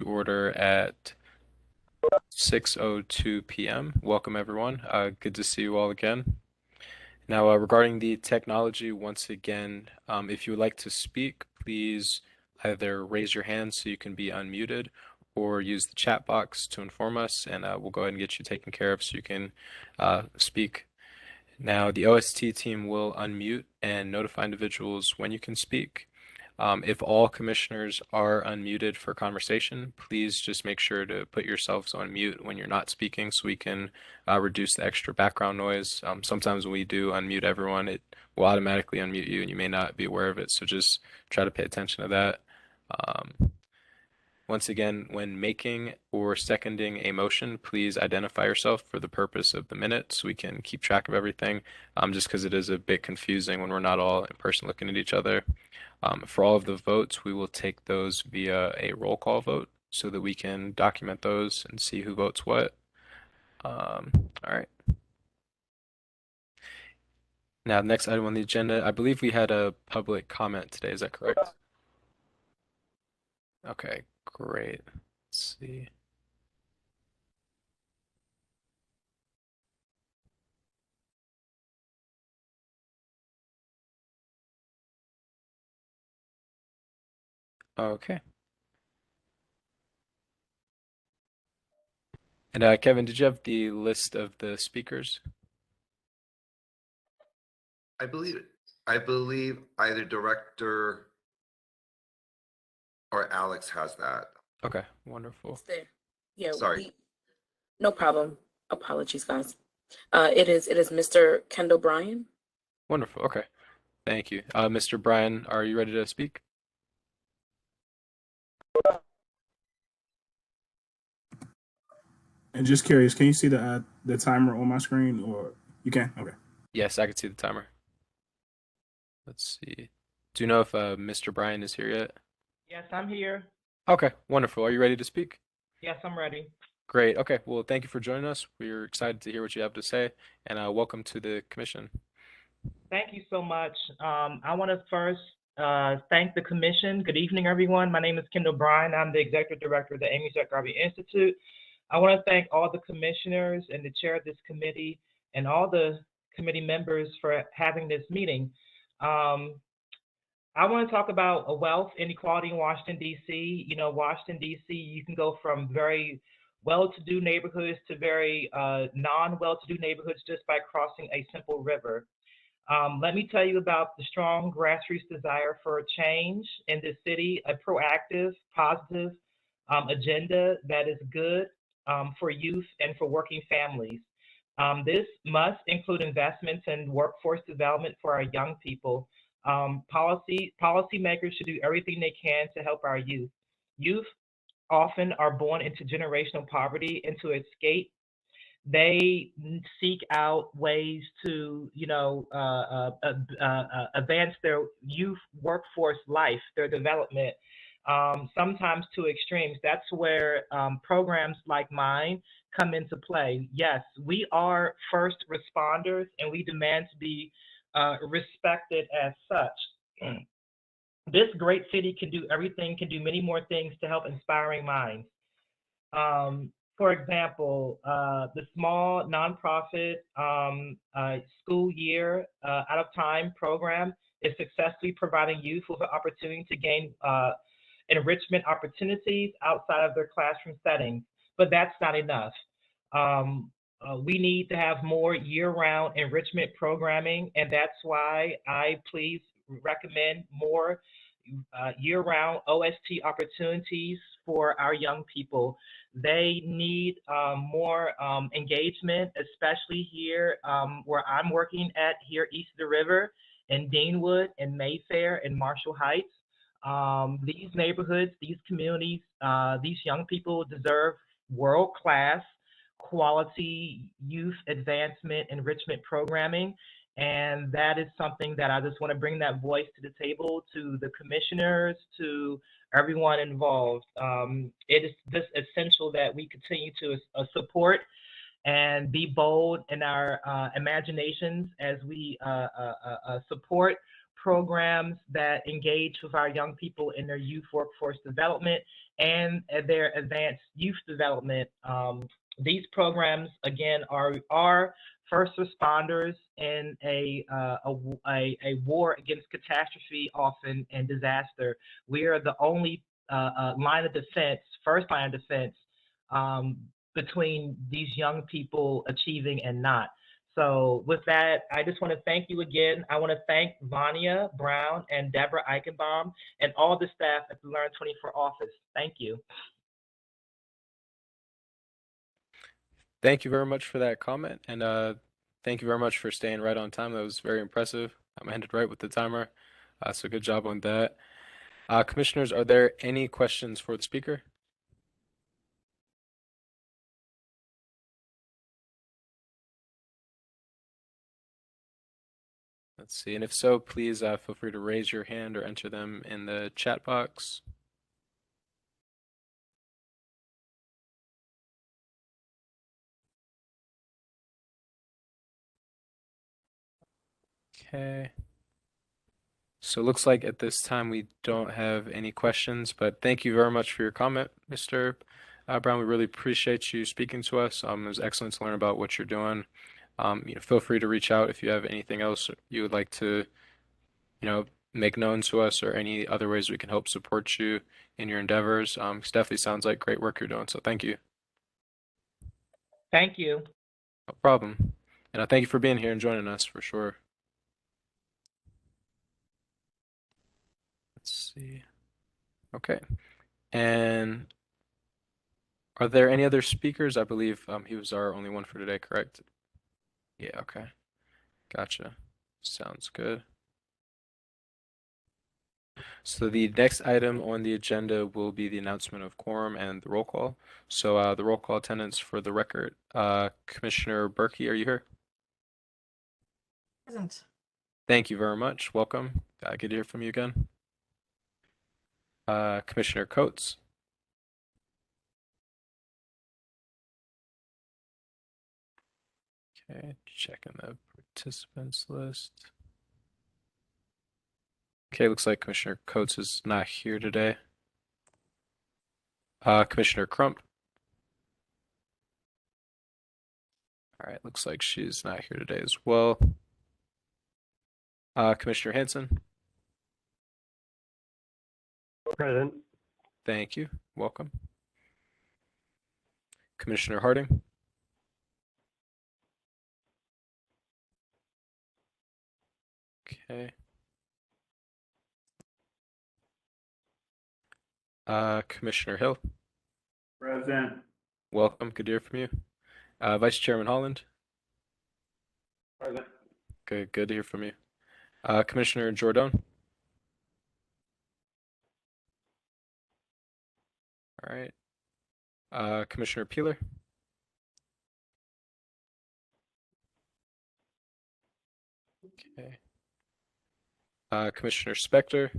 Order at 6:02 p.m. Welcome everyone. Good to see you all again. Now, regarding the technology, once again, if you would like to speak, please either raise your hand so you can be unmuted or use the chat box to inform us, and we'll go ahead and get you taken care of so you can speak. Now, the OST team will unmute and notify individuals when you can speak. If all commissioners are unmuted for conversation, please just make sure to put yourselves on mute when you're not speaking so we can reduce the extra background noise. Sometimes when we do unmute everyone, it will automatically unmute you and you may not be aware of it. So just try to pay attention to that. Um, Once again, when making or seconding a motion, please identify yourself for the purpose of the minute so we can keep track of everything, just because it is a bit confusing when we're not all in person looking at each other. For all of the votes, we will take those via a roll call vote so that we can document those and see who votes what. All right. Now, next item on the agenda, I believe we had a public comment today. Is that correct? Okay, great. Let's see. Okay. And Kevin, did you have the list of the speakers? I believe either Director or Alex has that. Okay, wonderful. It's there. Yeah, Sorry. no problem. Apologies, guys. It is Mr. Kendall Bryan. Wonderful. Okay. Thank you. Mr. Bryan, are you ready to speak? And just curious, can you see the timer on my screen, or you can? Okay. Yes, I can see the timer. Let's see. Do you know if Mr. Bryan is here yet? Yes, I'm here. Okay, wonderful. Are you ready to speak? Yes, I'm ready. Great. Okay. Well, thank you for joining us. We're excited to hear what you have to say, and welcome to the commission. Thank you so much. I want to first thank the commission. Good evening, everyone. My name is Kendall Bryan. I'm the executive director of the Amy Jack Garvey Institute. I want to thank all the commissioners and the chair of this committee and all the committee members for having this meeting. I want to talk about a wealth inequality in Washington, D.C. You know, Washington, D.C., you can go from very well-to-do neighborhoods to very non-well-to-do neighborhoods just by crossing a simple river. Let me tell you about the strong grassroots desire for change in this city, a proactive, positive agenda that is good for youth and for working families. This must include investments in workforce development for our young people. Policymakers should do everything they can to help our youth. Youth often are born into generational poverty and to escape. They seek out ways to, advance their youth workforce life, their development, sometimes to extremes. That's where programs like mine come into play. Yes, we are first responders and we demand to be respected as such. This great city can do everything, can do many more things to help inspiring minds. For example, the small nonprofit school year out of time program is successfully providing youth with an opportunity to gain enrichment opportunities outside of their classroom settings. But that's not enough. We need to have more year-round enrichment programming, and that's why I please recommend more year-round OST opportunities for our young people. They need more engagement, especially here where I'm working at here east of the river in Deanwood and Mayfair and Marshall Heights. These neighborhoods, these communities, these young people deserve world-class quality youth advancement enrichment programming. And that is something that I just want to bring that voice to the table, to the commissioners, to everyone involved. It is just essential that we continue to support and be bold in our imaginations as we support programs that engage with our young people in their youth workforce development and their advanced youth development. These programs, again, are first responders in a war against catastrophe, often, and disaster. We are the only line of defense, first line of defense, between these young people achieving and not. So with that, I just want to thank you again. I want to thank Vania Brown and Deborah Eichenbaum and all the staff at the Learn 24 office. Thank you. Thank you very much for that comment, and thank you very much for staying right on time. That was very impressive. I ended right with the timer, so good job on that. Commissioners, are there any questions for the speaker? Let's see, and if so, please feel free to raise your hand or enter them in the chat box. Okay. So it looks like at this time we don't have any questions, but thank you very much for your comment, Mr. Brown. We really appreciate you speaking to us. It was excellent to learn about what you're doing. Feel free to reach out if you have anything else you would like to, make known to us, or any other ways we can help support you in your endeavors. It definitely sounds like great work you're doing, so thank you. Thank you. No problem. And thank you for being here and joining us for sure. Let's see. Okay. And are there any other speakers? I believe he was our only one for today, correct? Yeah, okay. Gotcha. Sounds good. So the next item on the agenda will be the announcement of quorum and the roll call. So the roll call attendance for the record. Commissioner Berkey, are you here? Present. Thank you very much. Welcome. Good to hear from you again. Commissioner Coates. Okay, checking the participants list. Okay, looks like Commissioner Coates is not here today. Commissioner Crump. All right, looks like she's not here today as well. Commissioner Hanson. Present. Thank you. Welcome. Commissioner Harding. Okay. Commissioner Hill. Present. Welcome. Good to hear from you. Vice Chairman Holland. Present. Good to hear from you. Commissioner Jordan. All right. Commissioner Peeler. Okay. Commissioner Spector.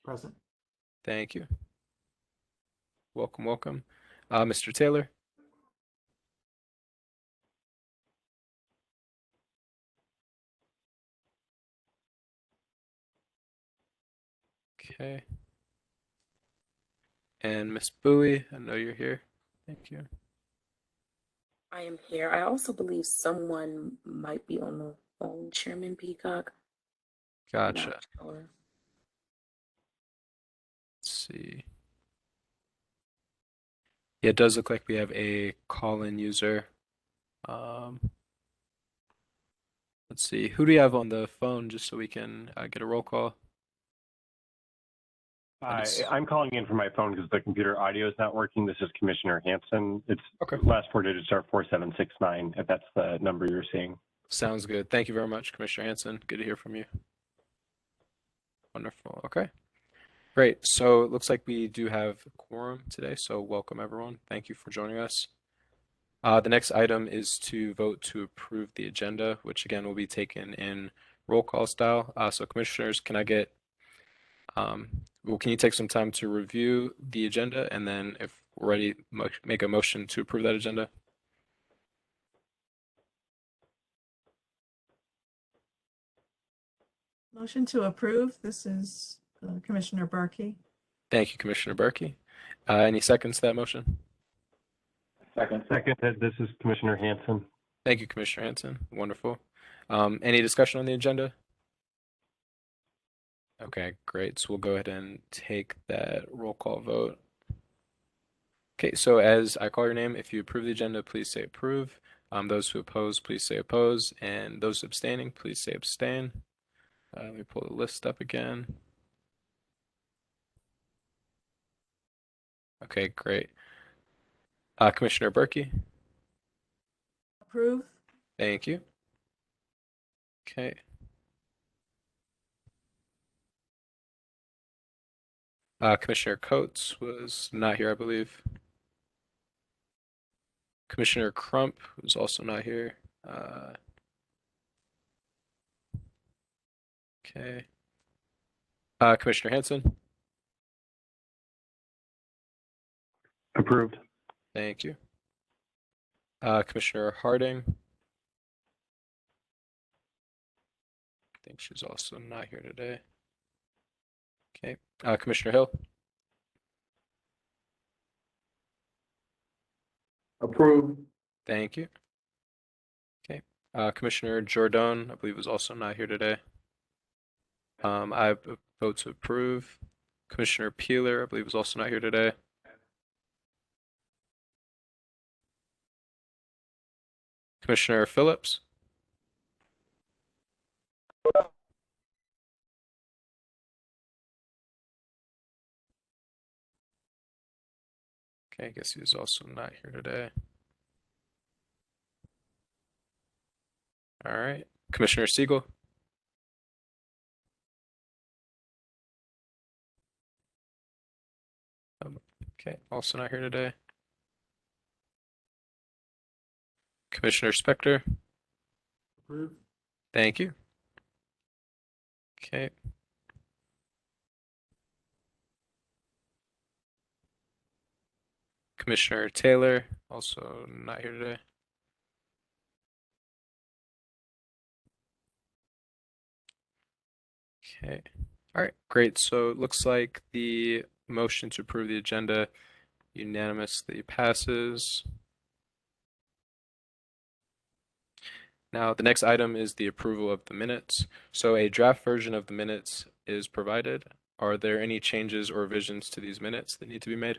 Present. Thank you. Welcome. Mr. Taylor. Okay. And Miss Bowie, I know you're here. Thank you. I am here. I also believe someone might be on the phone, Chairman Peacock. I'm Gotcha. not sure. Let's see. Yeah, it does look like we have a call-in user. Let's see. Who do you have on the phone, just so we can get a roll call? Hi, I'm calling in from my phone because the computer audio is not working. This is Commissioner Hanson. It's Okay. last four digits are 4769, if that's the number you're seeing. Sounds good. Thank you very much, Commissioner Hanson. Good to hear from you. Wonderful. Okay. Great. So it looks like we do have a quorum today, so welcome everyone. Thank you for joining us. The next item is to vote to approve the agenda, which again will be taken in roll call style. So commissioners, can I get, can you take some time to review the agenda, and then if we're ready, make a motion to approve that agenda? Motion to approve. This is Commissioner Berkey. Thank you, Commissioner Berkey. Any seconds to that motion? Second, this is Commissioner Hanson. Thank you, Commissioner Hanson. Wonderful. Any discussion on the agenda? Okay, great. So we'll go ahead and take that roll call vote. Okay, so as I call your name, if you approve the agenda, please say approve. Those who oppose, please say oppose. And those abstaining, please say abstain. Let me pull the list up again. Okay, great. Commissioner Berkey, Approve. thank you. Okay. Commissioner Coates was not here, I believe. Commissioner Crump was also not here. Okay. Commissioner Hanson, Approved. thank you. Commissioner Harding. I think she's also not here today. Okay. Commissioner Hill, Approved. thank you. Okay. Commissioner Jordan, I believe, was also not here today. I vote to approve. Commissioner Peeler, I believe, was also not here today. Commissioner Phillips, okay, I guess he was also not here today. All right. Commissioner Siegel, okay, also not here today. Commissioner Spector, Approved. thank you. Okay. Commissioner Taylor, also not here today. Okay. All right, great. So it looks like the motion to approve the agenda unanimously passes. Now, the next item is the approval of the minutes. So a draft version of the minutes is provided. Are there any changes or revisions to these minutes that need to be made?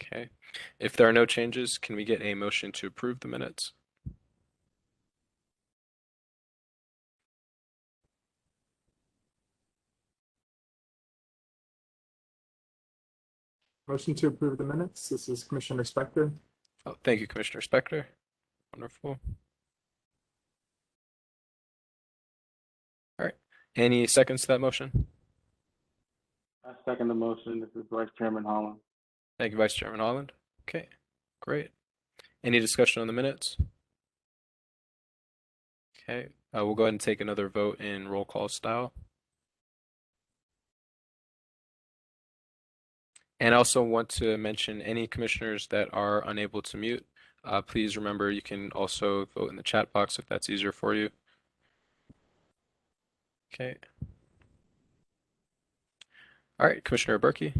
Okay. If there are no changes, can we get a motion to approve the minutes? Motion to approve the minutes. This is Commissioner Spector. Oh, thank you, Commissioner Spector. Wonderful. All right. Any seconds to that motion? I second the motion. This is Vice Chairman Holland. Thank you, Vice Chairman Holland. Okay, great. Any discussion on the minutes? Okay, we'll go ahead and take another vote in roll call style. And I also want to mention any commissioners that are unable to mute. Please remember you can also vote in the chat box if that's easier for you. Okay. All right, Commissioner Berkey,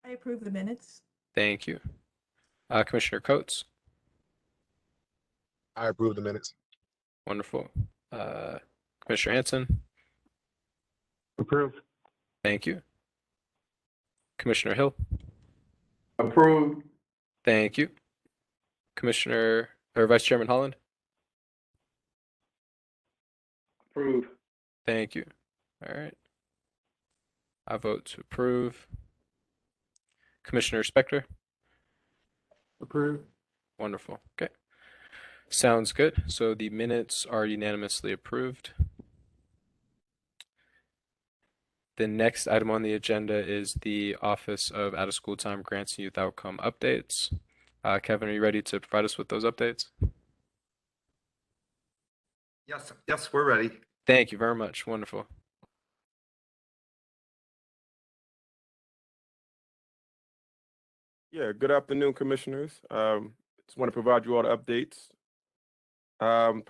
I approve the minutes. thank you. Commissioner Coates, I approve the minutes. wonderful. Commissioner Hanson, Approved. thank you. Commissioner Hill, Approved. thank you. Commissioner or Vice Chairman Holland, Approved. thank you. All right. I vote to approve. Commissioner Spector, Approved. wonderful. Okay. Sounds good. So the minutes are unanimously approved. The next item on the agenda is the Office of Out of School Time Grants and Youth Outcome updates. Kevin, are you ready to provide us with those updates? Yes, we're ready. Thank you very much. Wonderful. Yeah, good afternoon, commissioners. Just want to provide you all the updates The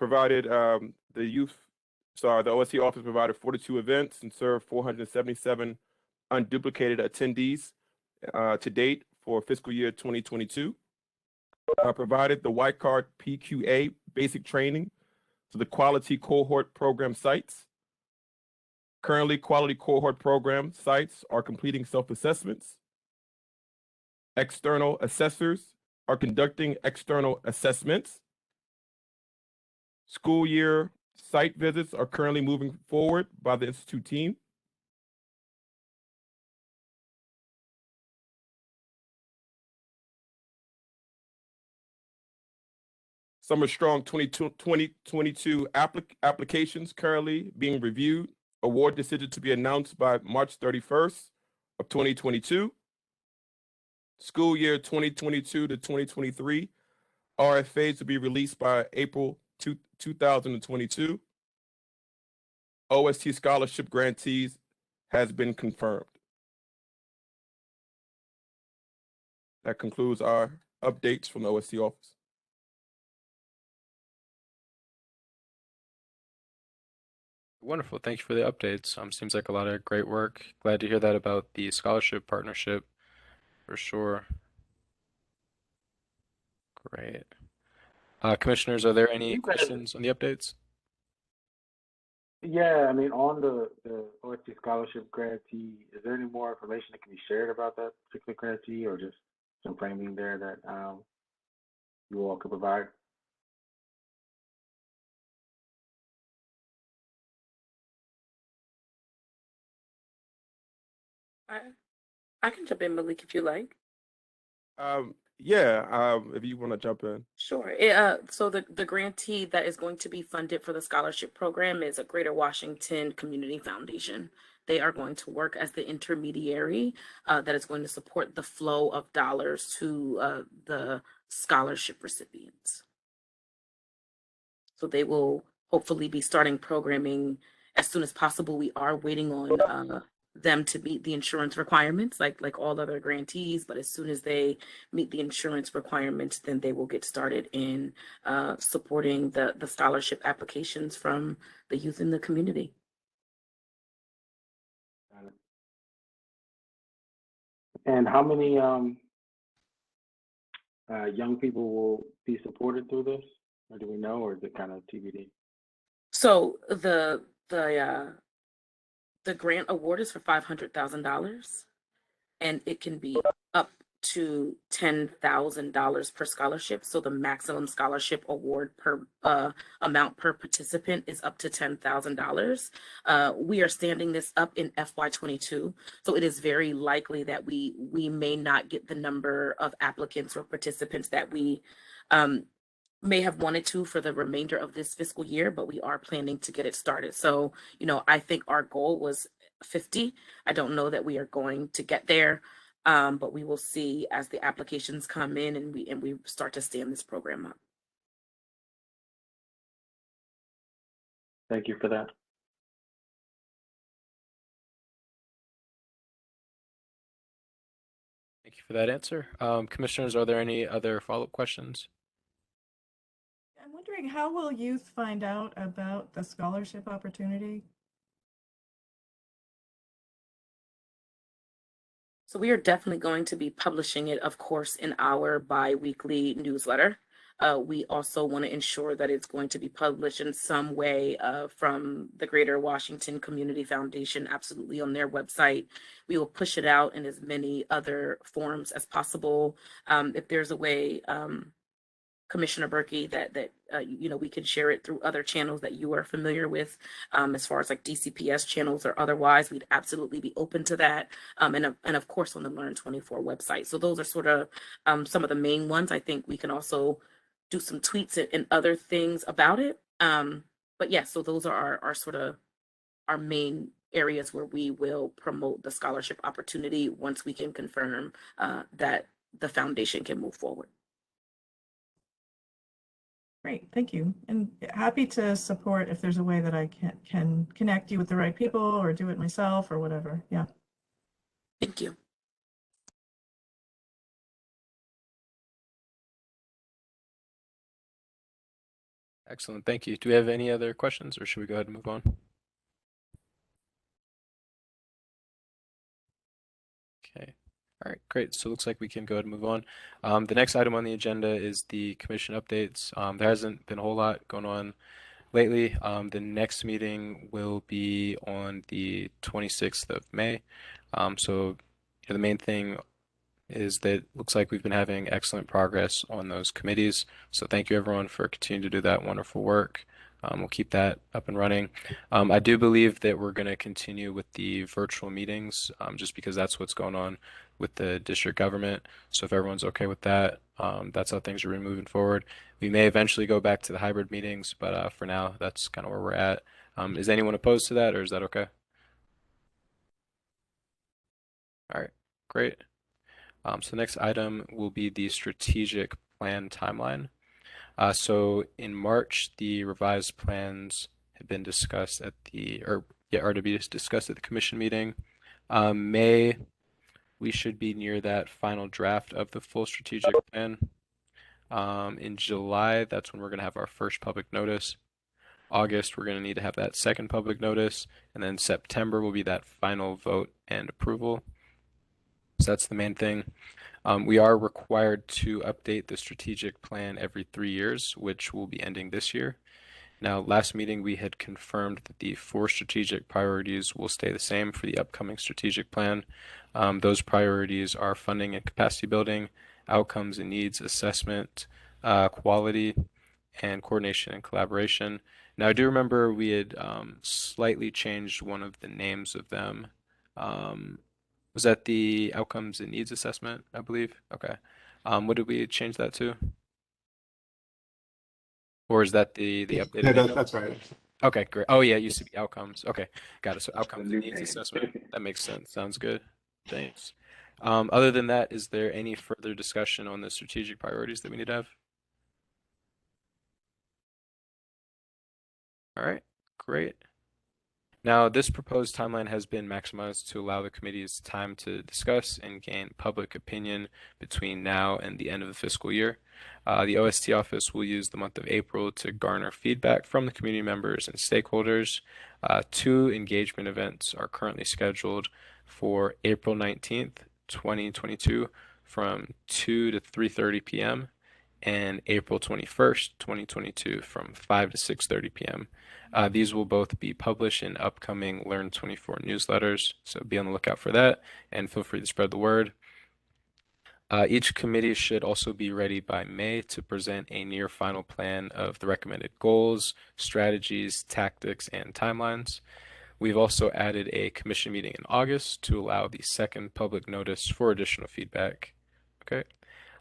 OSC office provided 42 events and served 477 unduplicated attendees to date for fiscal year 2022. Provided the White Card PQA basic training to the quality cohort program sites. Currently, quality cohort program sites are completing self-assessments. External assessors are conducting external assessments. School year site visits are currently moving forward by the Institute team. Summer Strong 2022 applications currently being reviewed. Award decision to be announced by March 31st of 2022. School year 2022 to 2023 RFAs to be released by April 2022. OST scholarship grantees has been confirmed. That concludes our updates from the OST office. Wonderful. Thank you for the updates. Seems like a lot of great work. Glad to hear that about the scholarship partnership for sure. Great. Commissioners, are there any You guys- questions on the updates? Yeah, I mean, on the OST scholarship grantee, is there any more information that can be shared about that particular grantee, or just some framing there that you all could provide? I can jump in, Malik, if you like. If you want to jump in. Sure. So the grantee that is going to be funded for the scholarship program is a Greater Washington Community Foundation. They are going to work as the intermediary that is going to support the flow of dollars to the scholarship recipients. So they will hopefully be starting programming as soon as possible. We are waiting on them to meet the insurance requirements, like all other grantees. But as soon as they meet the insurance requirements, then they will get started in supporting the scholarship applications from the youth in the community. And how many young people will be supported through this? Or do we know, or is it kind of TBD? So the grant award is for $500,000, and it can be up to $10,000 per scholarship. So the maximum scholarship award per amount per participant is up to $10,000. We are standing this up in FY22, so it is very likely that we may not get the number of applicants or participants that we may have wanted to for the remainder of this fiscal year, but we are planning to get it started. So, I think our goal was 50. I don't know that we are going to get there, but we will see as the applications come in and we start to stand this program up. Thank you for that. Thank you for that answer. Commissioners, are there any other follow-up questions? I'm wondering, how will youth find out about the scholarship opportunity? So we are definitely going to be publishing it, of course, in our bi-weekly newsletter. We also want to ensure that it's going to be published in some way from the Greater Washington Community Foundation, absolutely on their website. We will push it out in as many other forms as possible. If there's a way, Commissioner Berkey, that we can share it through other channels that you are familiar with, as far as like DCPS channels or otherwise, we'd absolutely be open to that. And of course on the Learn24 website. So those are sort of some of the main ones. I think we can also do some tweets and other things about it. But yeah, so those are our sort of our main areas where we will promote the scholarship opportunity once we can confirm that the foundation can move forward. Great, thank you. And happy to support if there's a way that I can connect you with the right people or do it myself or whatever. Yeah. Thank you. Excellent. Thank you. Do we have any other questions or should we go ahead and move on? Okay. All right, great. So it looks like we can go ahead and move on. The next item on the agenda is the commission updates. There hasn't been a whole lot going on lately. The next meeting will be on the 26th of May. So the main thing is that it looks like we've been having excellent progress on those committees. So thank you everyone for continuing to do that wonderful work. We'll keep that up and running. I do believe that we're going to continue with the virtual meetings just because that's what's going on with the district government. So if everyone's okay with that, that's how things are really moving forward. We may eventually go back to the hybrid meetings, but for now, that's kind of where we're at. Is anyone opposed to that or is that okay? All right, great. So the next item will be the strategic plan timeline. So in March, the revised plans had been discussed at are to be discussed at the commission meeting. May, we should be near that final draft of the full strategic plan. In July, that's when we're going to have our first public notice. August, we're going to need to have that second public notice, and then September will be that final vote and approval. So that's the main thing. We are required to update the strategic plan every 3 years, which will be ending this year. Now, last meeting we had confirmed that the 4 strategic priorities will stay the same for the upcoming strategic plan. Those priorities are funding and capacity building, outcomes and needs assessment, quality, and coordination and collaboration. Now, I do remember we had slightly changed one of the names of them. Was that the outcomes and needs assessment, I believe? Okay. What did we change that to? Or is that the updated Yeah, name? that's right. Okay, great. Oh yeah, it used to be outcomes. Okay, got it. So outcomes and needs assessment. That makes sense. Sounds good. Thanks. Other than that, is there any further discussion on the strategic priorities that we need to have? All right, great. Now, this proposed timeline has been maximized to allow the committee's time to discuss and gain public opinion between now and the end of the fiscal year. The OST office will use the month of April to garner feedback from the community members and stakeholders. 2 engagement events are currently scheduled for April 19th, 2022 from 2 to 3:30 p.m. and April 21st, 2022 from 5 to 6:30 p.m. These will both be published in upcoming Learn24 newsletters, so be on the lookout for that and feel free to spread the word. Each committee should also be ready by May to present a near final plan of the recommended goals, strategies, tactics, and timelines. We've also added a commission meeting in August to allow the second public notice for additional feedback. Okay.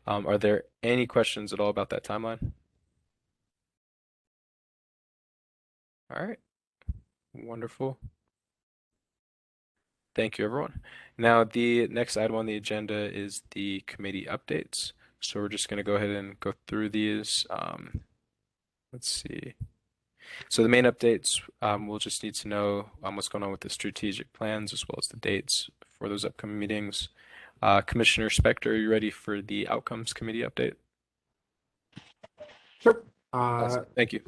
Are there any questions at all about that timeline? All right. Wonderful. Thank you, everyone. Now, the next item on the agenda is the committee updates. So we're just going to go ahead and go through these. Let's see. So the main updates, we'll just need to know what's going on with the strategic plans as well as the dates for those upcoming meetings. Commissioner Spector, are you ready for the Outcomes Committee update? Sure. Awesome. Thank you.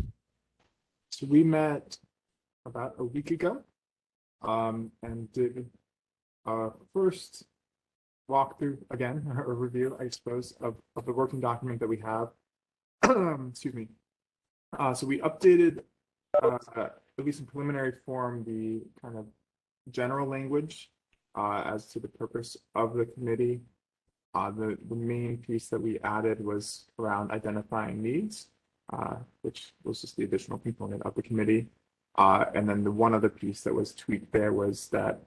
So we met about a week ago and did our first walkthrough, again, a review, I suppose, of the working document that we have. Excuse me. So we updated, at least in preliminary form, the kind of general language as to the purpose of the committee. The main piece that we added was around identifying needs, which was just the additional component of the committee. And then the one other piece that was tweaked there was that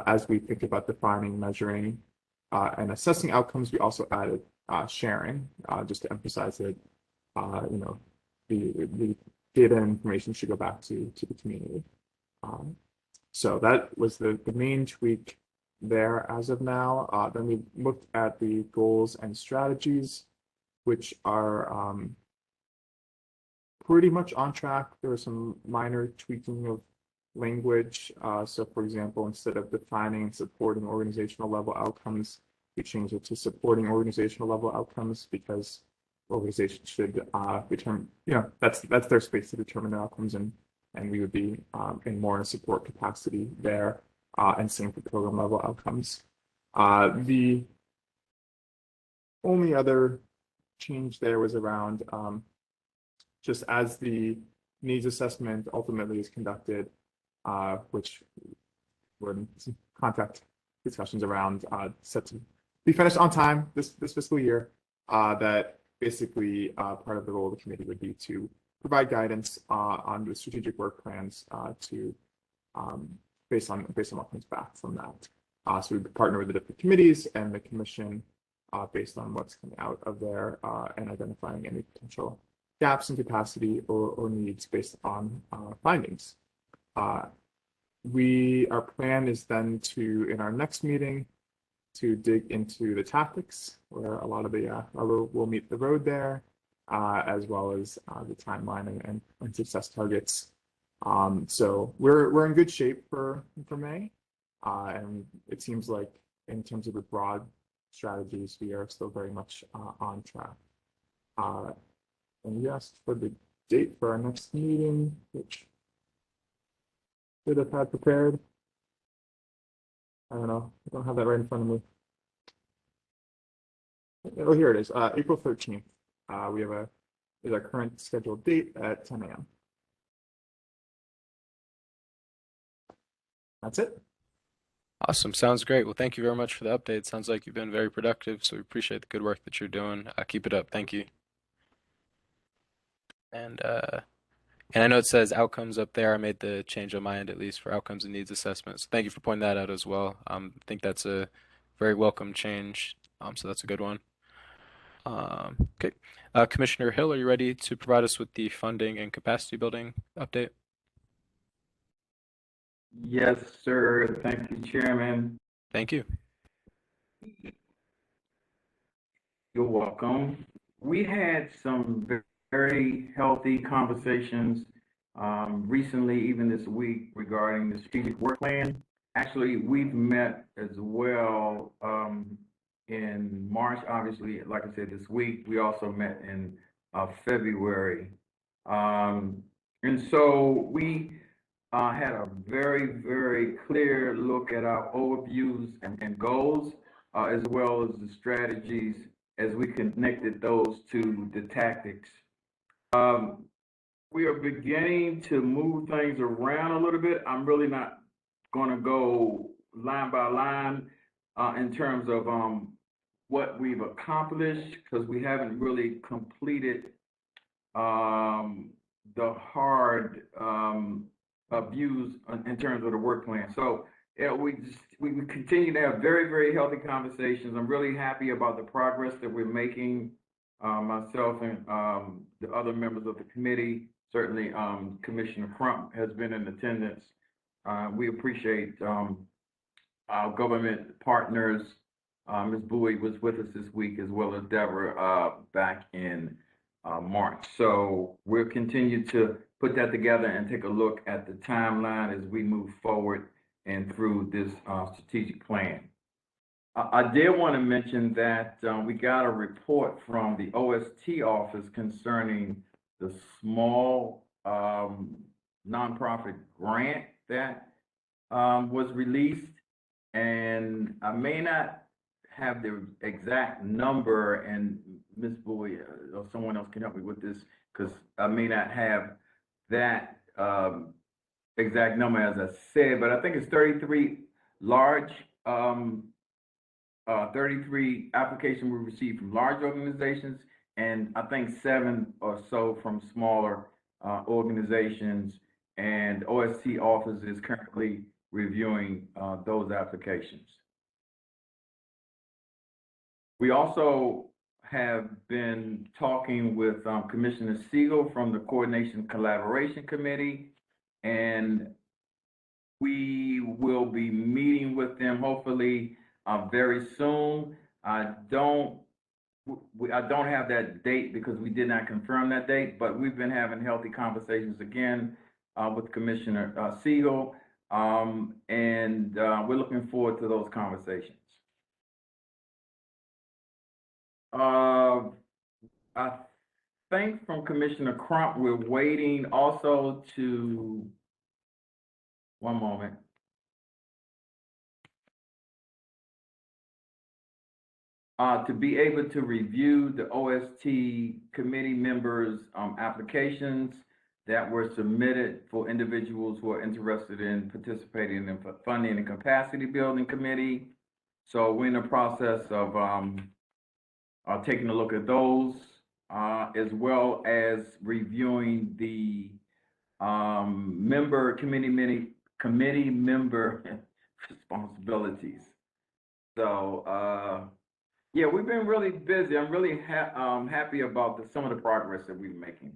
as we think about defining, measuring, and assessing outcomes, we also added sharing, just to emphasize that the data and information should go back to the community. So that was the main tweak there as of now. Then we looked at the goals and strategies, which are pretty much on track. There was some minor tweaking of language. So for example, instead of defining and supporting organizational level outcomes, we changed it to supporting organizational level outcomes because organizations should determine, that's their space to determine their outcomes, and we would be in more in a support capacity there, and same for program level outcomes. The only other change there was around just as the needs assessment ultimately is conducted, which we're in contract discussions around, set to be finished on time this fiscal year, that basically part of the role of the committee would be to provide guidance on the strategic work plans to based on what comes back from that. So we partner with the different committees and the commission based on what's coming out of there, and identifying any potential gaps in capacity or needs based on findings. Our plan is then to, in our next meeting, to dig into the tactics, where a lot of the we'll meet the road there, as well as the timeline and success targets. So we're in good shape for May, and it seems like in terms of the broad strategies, we are still very much on track. And you asked for the date for our next meeting, which should have had prepared. I don't know. I don't have that right in front of me. Oh, here it is. April 13th. We have is our current scheduled date at 10 a.m. That's it. Awesome. Sounds great. Well, thank you very much for the update. Sounds like you've been very productive, so we appreciate the good work that you're doing. Keep it up. Thank you. And I know it says outcomes up there. I made the change on my end, at least, for outcomes and needs assessments. Thank you for pointing that out as well. I think that's a very welcome change. So that's a good one. Okay. Commissioner Hill, are you ready to provide us with the funding and capacity building update? Yes, sir. Thank you, Chairman. Thank you. You're welcome. We had some very healthy conversations recently, even this week, regarding the strategic work plan. Actually, we've met as well in March, obviously, like I said, this week. We also met in February. And so we had a very, very clear look at our overviews and goals, as well as the strategies as we connected those to the tactics. We are beginning to move things around a little bit. I'm really not going to go line by line in terms of what we've accomplished, because we haven't really completed the hard views in terms of the work plan. So we continue to have very, very healthy conversations. I'm really happy about the progress that we're making. Myself and the other members of the committee, certainly Commissioner Crump has been in attendance. We appreciate our government partners. Ms. Bowie was with us this week, as well as Deborah back in March. So we'll continue to put that together and take a look at the timeline as we move forward and through this strategic plan. I did want to mention that we got a report from the OST office concerning the small nonprofit grant that was released, and I may not have the exact number, and Ms. Bowie or someone else can help me with this, because I may not have that exact number as I said, but I think it's 33 large 33 applications we received from large organizations, and I think 7 or so from smaller organizations, and OST office is currently reviewing those applications. We also have been talking with Commissioner Siegel from the Coordination Collaboration Committee, and we will be meeting with them hopefully very soon. I don't have that date because we did not confirm that date, but we've been having healthy conversations again with Commissioner Siegel, and we're looking forward to those conversations. I think from Commissioner Crump, we're waiting also to, one moment. To be able to review the OST committee members' applications that were submitted for individuals who are interested in participating in funding and capacity building committee. So we're in the process of taking a look at those, as well as reviewing the committee member responsibilities. So yeah, we've been really busy. I'm really happy about some of the progress that we're making.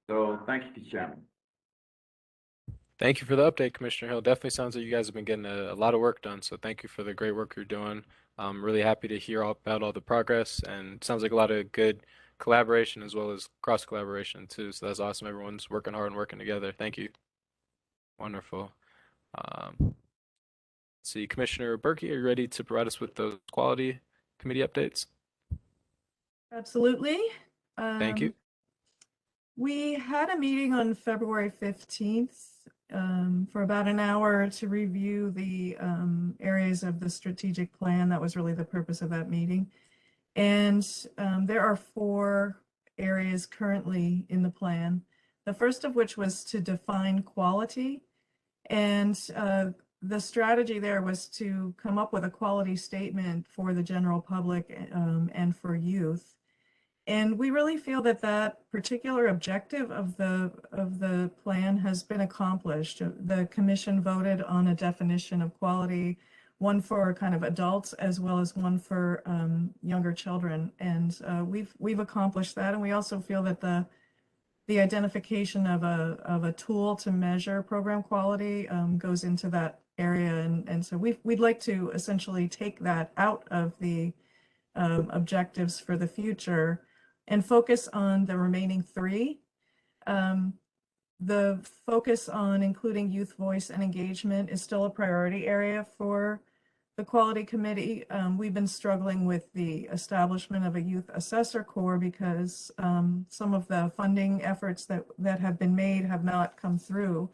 So thank you, Chairman. Thank you for the update, Commissioner Hill. Definitely sounds like you guys have been getting a lot of work done. So thank you for the great work you're doing. I'm really happy to hear about all the progress, and it sounds like a lot of good collaboration as well as cross collaboration too. So that's awesome. Everyone's working hard and working together. Thank you. Wonderful. Let's see, Commissioner Berkey, are you ready to provide us with those quality committee updates? Absolutely. Thank you. We had a meeting on February 15th for about an hour to review the areas of the strategic plan. That was really the purpose of that meeting. And there are 4 areas currently in the plan. The first of which was to define quality. And the strategy there was to come up with a quality statement for the general public and for youth. And we really feel that that particular objective of the plan has been accomplished. The commission voted on a definition of quality, one for kind of adults as well as one for younger children. And we've accomplished that. And we also feel that the identification of a tool to measure program quality goes into that area. And so we'd like to essentially take that out of the objectives for the future and focus on the remaining 3. The focus on including youth voice and engagement is still a priority area for the quality committee. We've been struggling with the establishment of a youth assessor corps because some of the funding efforts that have been made have not come through.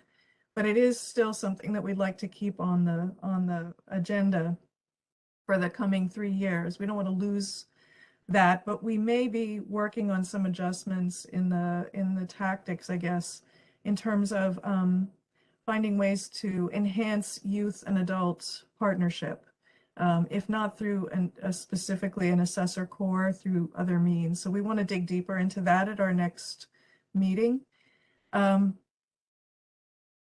But it is still something that we'd like to keep on the agenda for the coming 3 years. We don't want to lose that, but we may be working on some adjustments in the tactics, I guess, in terms of finding ways to enhance youth and adult partnership, if not through specifically an assessor corps, through other means. So we want to dig deeper into that at our next meeting.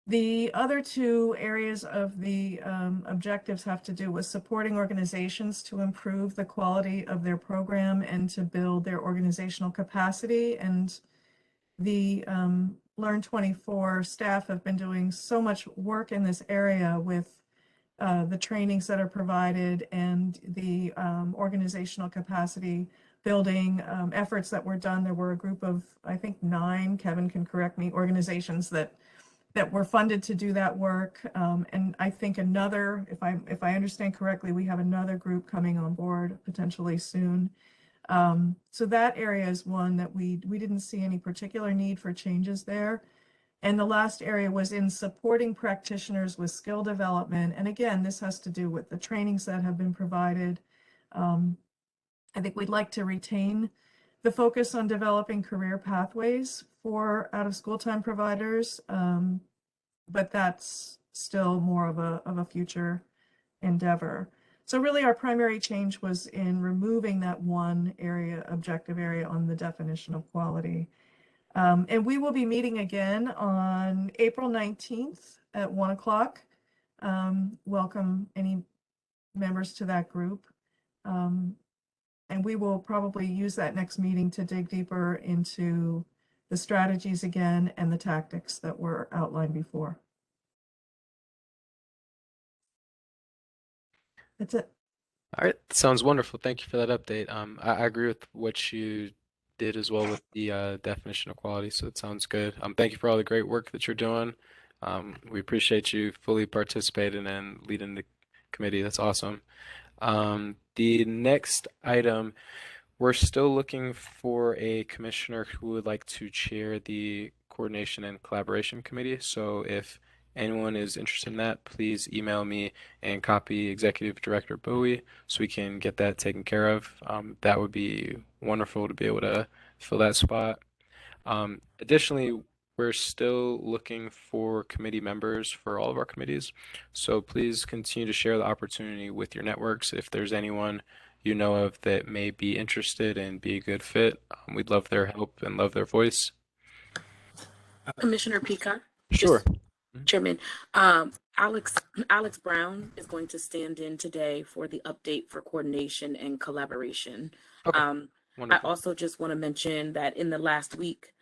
The other 2 areas of the objectives have to do with supporting organizations to improve the quality of their program and to build their organizational capacity. And the Learn24 staff have been doing so much work in this area with the trainings that are provided and the organizational capacity building efforts that were done. There were a group of, I think, 9, Kevin can correct me, organizations that were funded to do that work. And I think another, if I understand correctly, we have another group coming on board potentially soon. So that area is one that we didn't see any particular need for changes there. And the last area was in supporting practitioners with skill development. And again, this has to do with the trainings that have been provided. I think we'd like to retain the focus on developing career pathways for out-of-school time providers, but that's still more of a future endeavor. So really our primary change was in removing that one area, objective area on the definition of quality. And we will be meeting again on April 19th at 1 o'clock. Welcome any members to that group. And we will probably use that next meeting to dig deeper into the strategies again and the tactics that were outlined before. That's it. All right, sounds wonderful. Thank you for that update. I agree with what you did as well with the definition of quality, so it sounds good. Thank you for all the great work that you're doing. We appreciate you fully participating and leading the committee. That's awesome. The next item, We're still looking for a commissioner who would like to chair the Coordination and Collaboration Committee. So if anyone is interested in that, please email me and copy Executive Director Bowie so we can get that taken care of. That would be wonderful to be able to fill that spot. Additionally, we're still looking for committee members for all of our committees. So please continue to share the opportunity with your networks. If there's anyone you know of that may be interested and be a good fit, we'd love their help and love their voice. Commissioner Peacock? Sure. Chairman, Alex Brown is going to stand in today for the update for coordination and collaboration. Okay. I Wonderful. also just want to mention that in the last week,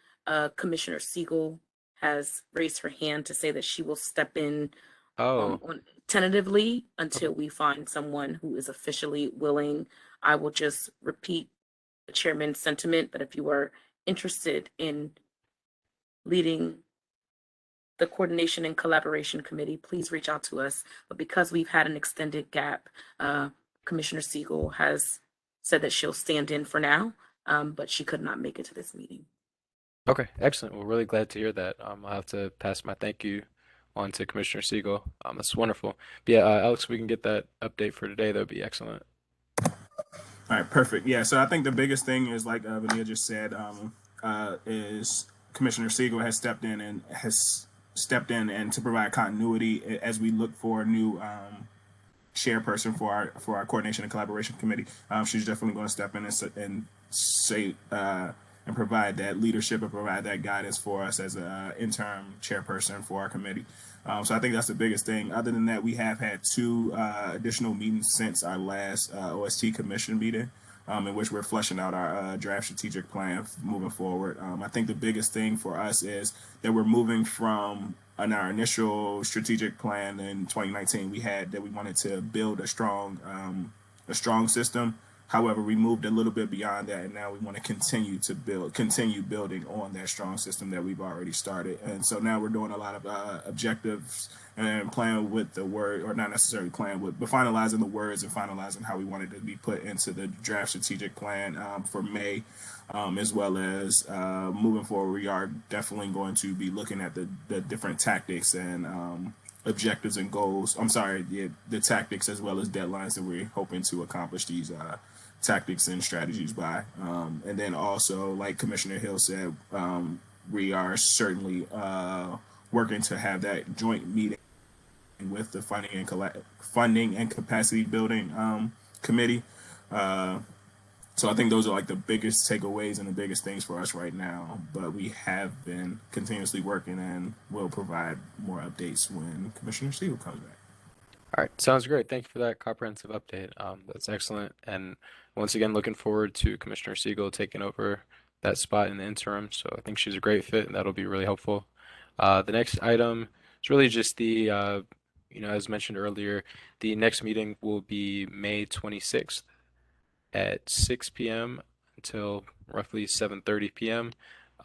Commissioner Siegel has raised her hand to say that she will step in tentatively until we find someone who is officially willing. I will just repeat the chairman's sentiment that if you are interested in leading the Coordination and Collaboration Committee, please reach out to us. But because we've had an extended gap, Commissioner Siegel has said that she'll stand in for now, but she could not make it to this meeting. Okay, excellent. We're really glad to hear that. I'll have to pass my thank you on to Commissioner Siegel. That's wonderful. But yeah, Alex, we can get that update for today. That would be excellent. All right, perfect. Yeah, so I think the biggest thing is, like Vania just said, is Commissioner Siegel has stepped in and to provide continuity as we look for a new chairperson for our Coordination and Collaboration Committee. She's definitely going to step in and say and provide that leadership and provide that guidance for us as an interim chairperson for our committee. So I think that's the biggest thing. Other than that, we have had 2 additional meetings since our last OST commission meeting, in which we're fleshing out our draft strategic plan moving forward. I think the biggest thing for us is that we're moving from on our initial strategic plan in 2019, we wanted to build a strong system. However, we moved a little bit beyond that, and now we want to continue building on that strong system that we've already started. And so now we're doing a lot of objectives and playing with the word, or not necessarily playing with, but finalizing the words and finalizing how we want it to be put into the draft strategic plan for May, as well as moving forward. We are definitely going to be looking at the different tactics and objectives and goals. The tactics as well as deadlines that we're hoping to accomplish these tactics and strategies by. And then also, like Commissioner Hill said, we are certainly working to have that joint meeting with the funding and capacity building committee. So I think those are like the biggest takeaways and the biggest things for us right now. But we have been continuously working, and we'll provide more updates when Commissioner Siegel comes back. All right, sounds great. Thank you for that comprehensive update. That's excellent. And once again, looking forward to Commissioner Siegel taking over that spot in the interim. So I think she's a great fit, and that'll be really helpful. The next item is really just the, as mentioned earlier, the next meeting will be May 26th at 6 p.m. until roughly 7:30 p.m.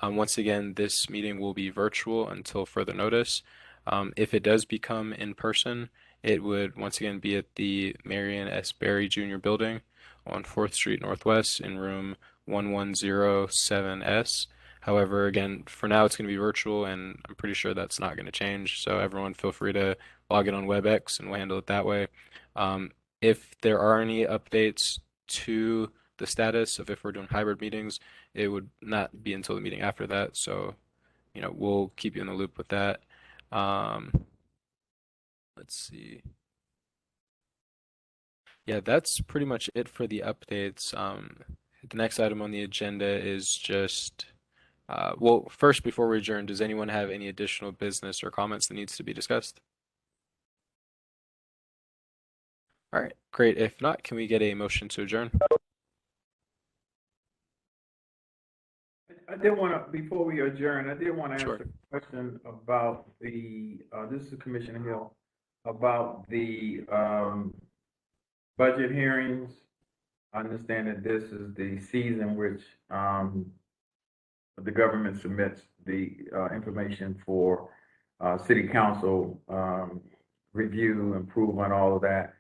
Once again, this meeting will be virtual until further notice. If it does become in person, it would once again be at the Marion S. Berry Jr. Building on 4th Street Northwest in room 1107S. However, again, for now it's going to be virtual, and I'm pretty sure that's not going to change. So everyone feel free to log in on WebEx and we'll handle it that way. If there are any updates to the status of if we're doing hybrid meetings, it would not be until the meeting after that. So, we'll keep you in the loop with that. Let's see. Yeah, that's pretty much it for the updates. The next item on the agenda is just, well, first, before we adjourn, does anyone have any additional business or comments that needs to be discussed? All right, great. If not, can we get a motion to adjourn? I did want to, before we adjourn, I did want to Sure. ask a question about the, this is Commissioner Hill, about the budget hearings. I understand that this is the season which the government submits the information for city council review, approval, and all of that.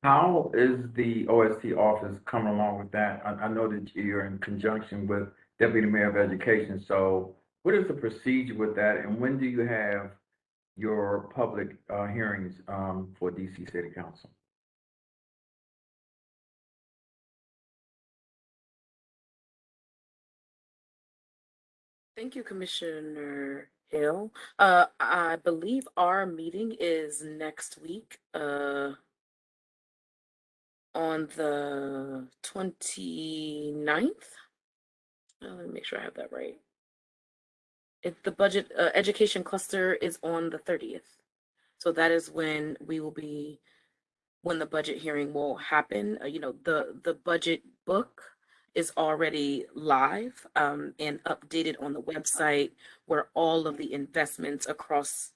How is the OST office coming along with that? I know that you're in conjunction with Deputy Mayor of Education, so what is the procedure with that, and when do you have your public hearings for DC City Council? Thank you, Commissioner Hill. I believe our meeting is next week, on the 29th. Let me make sure I have that right. The budget education cluster is on the 30th. So that is when when the budget hearing will happen. The budget book is already live and updated on the website, where all of the investments across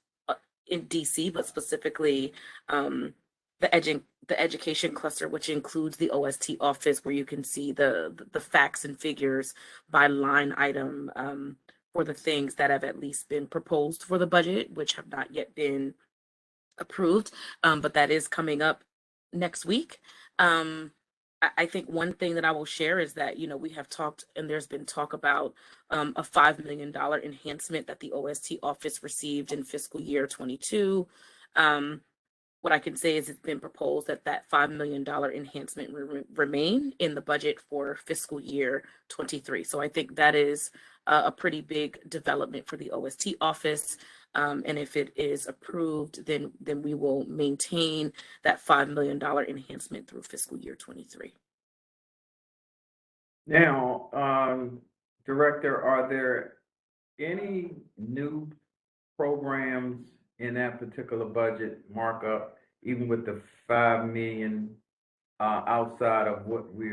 in DC, but specifically the education cluster, which includes the OST office, where you can see the facts and figures by line item for the things that have at least been proposed for the budget, which have not yet been approved, but that is coming up next week. I think one thing that I will share is that, we have talked, and there's been talk about a $5 million enhancement that the OST office received in fiscal year 22. What I can say is it's been proposed that that $5 million enhancement remain in the budget for fiscal year 23. So I think that is a pretty big development for the OST office. And if it is approved, then we will maintain that $5 million enhancement through fiscal year 23. Now, Director, are there any new programs in that particular budget markup, even with the 5 million outside of what we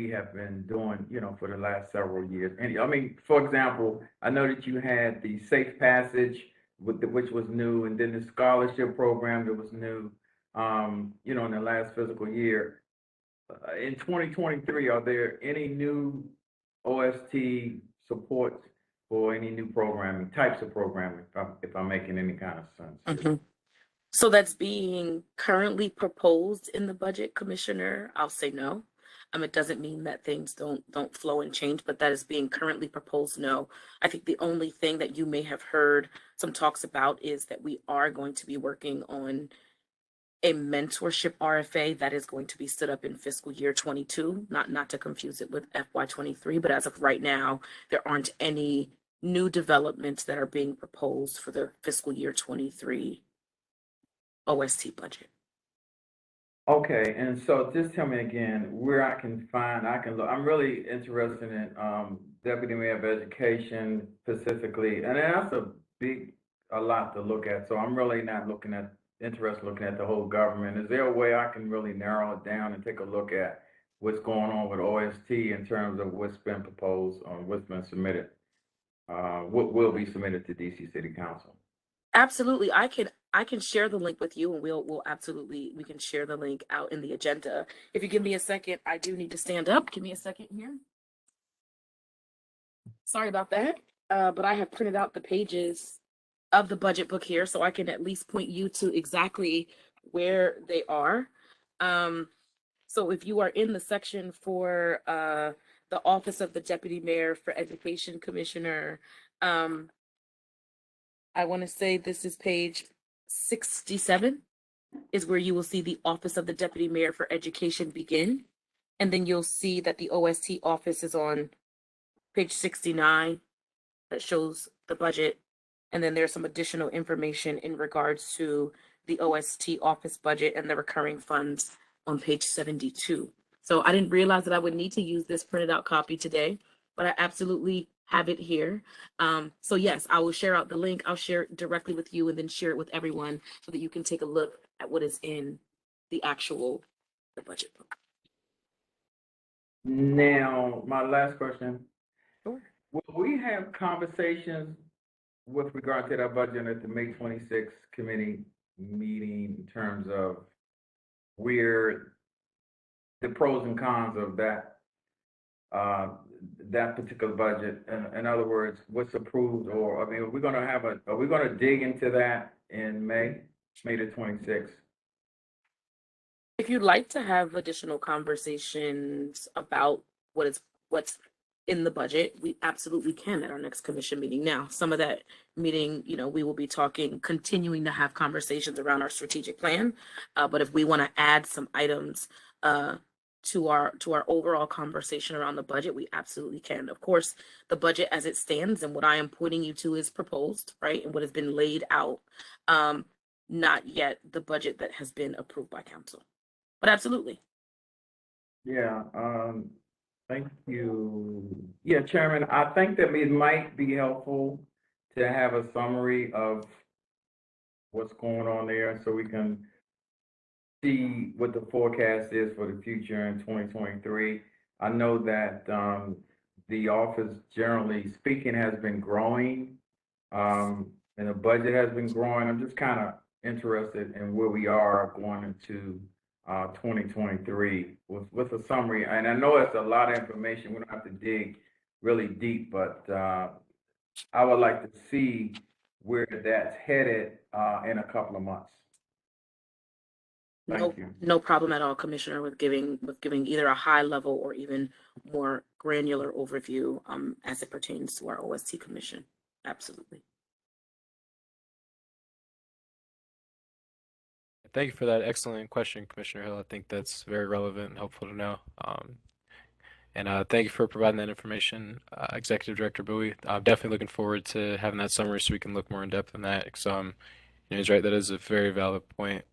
have been doing, for the last several years? And I mean, for example, I know that you had the Safe Passage, which was new, and then the scholarship program that was new, in the last fiscal year. In 2023, are there any new OST supports for any new programming, types of programming, if I'm making any kind of sense? Mm-hmm. So that's being currently proposed in the budget, Commissioner. I'll say no. It doesn't mean that things don't flow and change, but that is being currently proposed. No. I think the only thing that you may have heard some talks about is that we are going to be working on a mentorship RFA that is going to be stood up in fiscal year 22, not to confuse it with FY 23, but as of right now, there aren't any new developments that are being proposed for the fiscal year 23 OST budget. Okay, and so just tell me again where I can look. I'm really interested in Deputy Mayor of Education specifically, and that's a lot to look at. So I'm really not interested in looking at the whole government. Is there a way I can really narrow it down and take a look at what's going on with OST in terms of what's been proposed or what's been submitted, what will be submitted to DC City Council? Absolutely. I can share the link with you, and we can share the link out in the agenda. If you give me a second, I do need to stand up. Give me a second here. Sorry about that. But I have printed out the pages of the budget book here, so I can at least point you to exactly where they are. So if you are in the section for the Office of the Deputy Mayor for Education, Commissioner, I want to say this is page 67 is where you will see the Office of the Deputy Mayor for Education begin. And then you'll see that the OST office is on page 69 that shows the budget. And then there's some additional information in regards to the OST office budget and the recurring funds on page 72. So I didn't realize that I would need to use this printed out copy today, but I absolutely have it here. So yes, I will share out the link. I'll share it directly with you and then share it with everyone so that you can take a look at what is in the budget book. Now, my last question. Sure. Will we have conversations with regard to that budget at the May 26th committee meeting in terms of where the pros and cons of that particular budget? In other words, what's approved, or are we going to dig into that in May the 26th? If you'd like to have additional conversations about what's in the budget, we absolutely can at our next commission meeting. Now, some of that meeting, we will be continuing to have conversations around our strategic plan. But if we want to add some items to our overall conversation around the budget, we absolutely can. Of course, the budget as it stands and what I am pointing you to is proposed, right? And what has been laid out, not yet the budget that has been approved by council. But absolutely. Yeah, thank you. Yeah, Chairman, I think that it might be helpful to have a summary of what's going on there so we can see what the forecast is for the future in 2023. I know that the office, generally speaking, has been growing, and the budget has been growing. I'm just kind of interested in where we are going into 2023 with a summary. And I know it's a lot of information. We don't have to dig really deep, but I would like to see where that's headed in a couple of months. Thank you. No problem at all, Commissioner, with giving either a high level or even more granular overview as it pertains to our OST Commission. Absolutely. Thank you for that excellent question, Commissioner Hill. I think that's very relevant and helpful to know. And thank you for providing that information, Executive Director Bowie. I'm definitely looking forward to having that summary so we can look more in depth on that. Because he's right, that is a very valid point.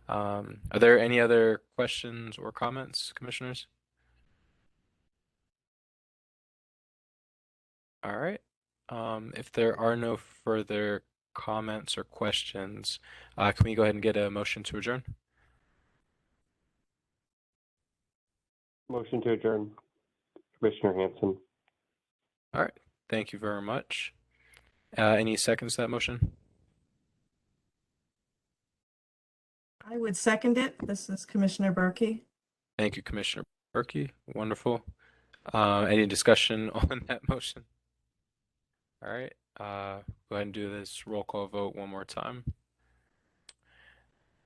Are there any other questions or comments, commissioners? All right. If there are no further comments or questions, can we go ahead and get a motion to adjourn? Motion to adjourn. Commissioner Hanson. All right. Thank you very much. Any seconds to that motion? I would second it. This is Commissioner Berkey. Thank you, Commissioner Berkey. Wonderful. Any discussion on that motion? All right. Go ahead and do this roll call vote one more time.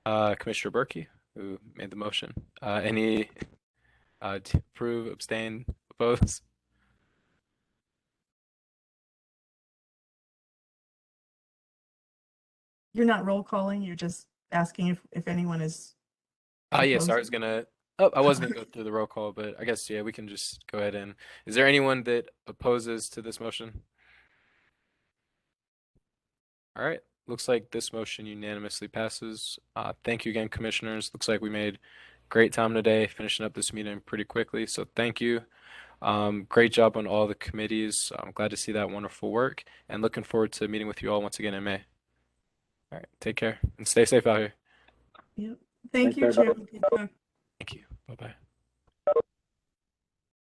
Commissioner Berkey, who made the motion. Any to approve, abstain, oppose? You're not roll calling, you're just asking if anyone is. Yes, I was gonna. Oh, I was gonna go through the roll call, but I guess we can just go ahead and. Is there anyone that opposes to this motion? All right. Looks like this motion unanimously passes. Thank you again, commissioners. Looks like we made great time today, finishing up this meeting pretty quickly. So thank you. Great job on all the committees. I'm glad to see that wonderful work and looking forward to meeting with you all once again in May. All right. Take care and stay safe out here. Yep. Thank you, Chairman. Thank you. Bye-bye.